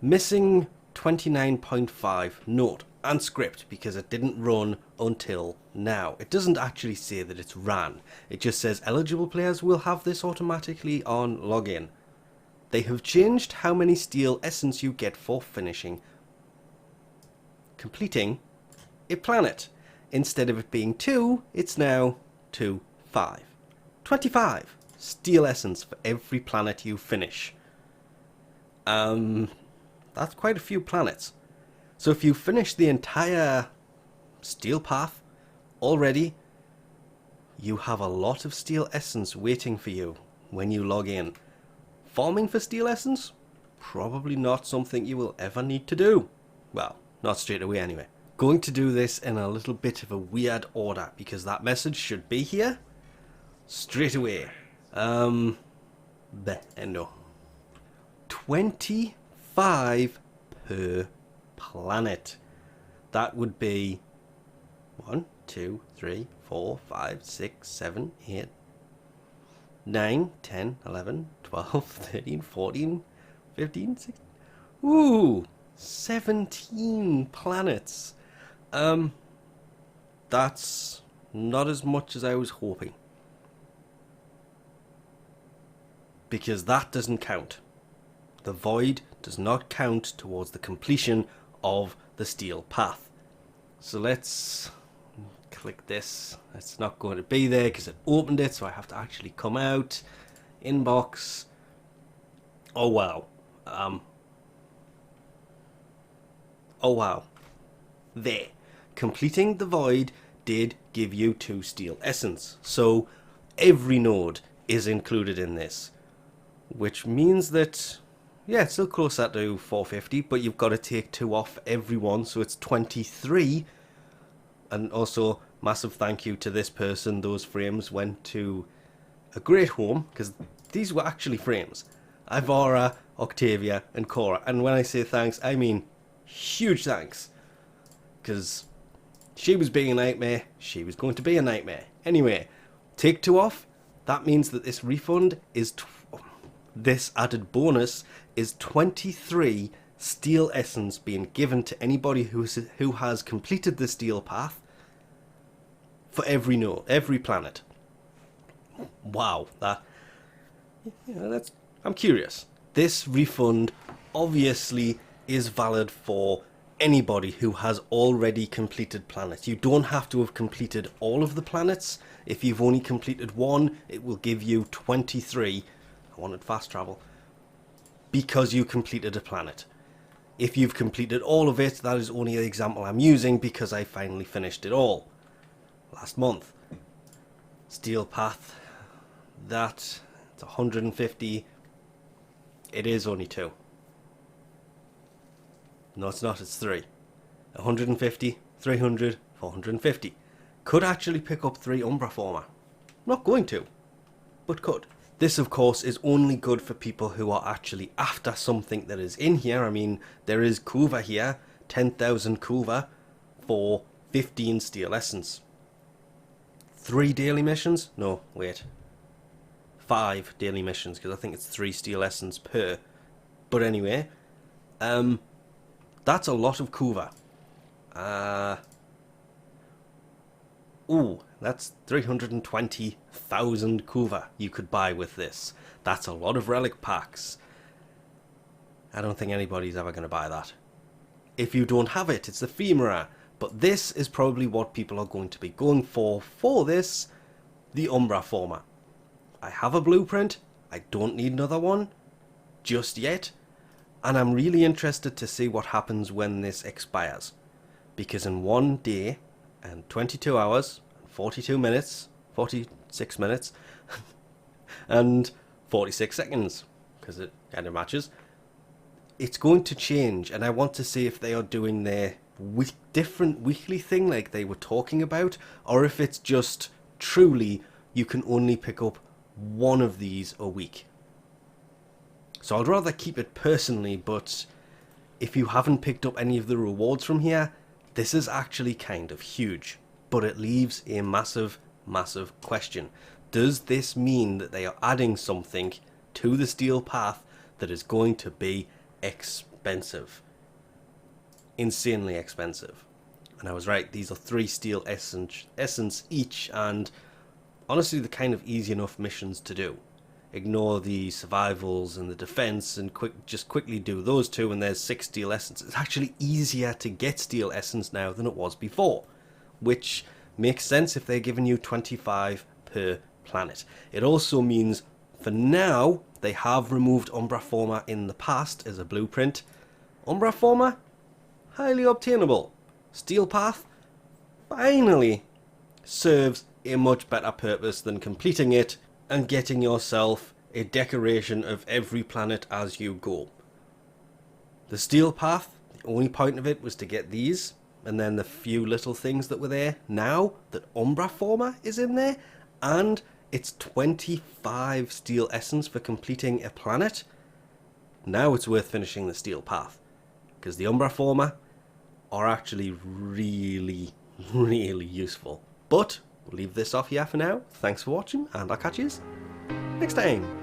Missing 29.5 note and script because it didn't run until now. It doesn't actually say that it's ran. It just says eligible players will have this automatically on login. They have changed how many steel essence you get for completing a planet. Instead of it being 2, it's now 5. 25 steel essence for every planet you finish. That's quite a few planets. So if you finish the entire steel path already, you have a lot of steel essence waiting for you when you log in. Farming for steel essence? Probably not something you will ever need to do. Well, not straight away anyway. Going to do this in a little bit of a weird order because that message should be here straight away. No. 25 per planet. That would be 1, 2, 3, 4, 5, 6, 7, 8, 9, 10, 11, 12, 13, 14, 15, 16. Ooh, 17 planets. That's not as much as I was hoping. Because that doesn't count. The void does not count towards the completion of the steel path. So let's click this. It's not going to be there because it opened it, so I have to actually come out. Inbox. Oh wow. Oh wow. There. Completing the void did give you 2 steel essence. So every node is included in this. Which means that, yeah, it's still closer to 450, but you've got to take 2 off every one, so it's 23. And also, massive thank you to this person. Those frames went to a great home, because these were actually frames. Ivara, Octavia, and Cora. And when I say thanks, I mean huge thanks. Because she was being a nightmare, she was going to be a nightmare. Anyway, take 2 off. That means that this refund is... This added bonus is 23 steel essence being given to anybody who has completed the steel path for every node, every planet. Wow, I'm curious. This refund obviously is valid for anybody who has already completed planets. You don't have to have completed all of the planets. If you've only completed 1, it will give you 23. I wanted fast travel. Because you completed a planet. If you've completed all of it, that is only the example I'm using because I finally finished it all last month. Steel path. It's 150. It is only 2. No, it's not. It's 3. 150, 300, 450. Could actually pick up 3 Umbra Forma. Not going to, but could. This, of course, is only good for people who are actually after something that is in here. I mean, there is Kuva here, 10,000 Kuva for 15 steel essence. 3 daily missions? No, wait. 5 daily missions, because I think it's 3 steel essence per. But anyway, that's a lot of Kuva. Ooh, that's 320,000 Kuva you could buy with this. That's a lot of relic packs. I don't think anybody's ever going to buy that. If you don't have it, it's ephemera. But this is probably what people are going to be going for this, the Umbra Forma. I have a blueprint. I don't need another one just yet. And I'm really interested to see what happens when this expires. Because in 1 day and 22 hours, 42 minutes, 46 minutes, and 46 seconds, because it kind of matches, it's going to change. And I want to see if they are doing their different weekly thing like they were talking about, or if it's just truly you can only pick up 1 of these a week. So I'd rather keep it personally, but if you haven't picked up any of the rewards from here, this is actually kind of huge. But it leaves a massive, massive question. Does this mean that they are adding something to the steel path that is going to be expensive. Insanely expensive. And I was right, these are 3 steel essence each, and honestly they're kind of easy enough missions to do. Ignore the survivals and the defense and just quickly do those 2 and there's 6 steel essence. It's actually easier to get steel essence now than it was before, which makes sense if they're giving you 25 per planet. It also means for now they have removed Umbra Forma in the past as a blueprint. Umbra Forma, highly obtainable. Steel Path finally serves a much better purpose than completing it and getting yourself a decoration of every planet as you go. The Steel Path, the only point of it was to get these, and then the few little things that were there. Now that Umbra Forma is in there, and it's 25 steel essence for completing a planet, now it's worth finishing the Steel Path. Because the Umbra Forma are actually really, really useful. But we'll leave this off here for now. Thanks for watching, and I'll catch you next time.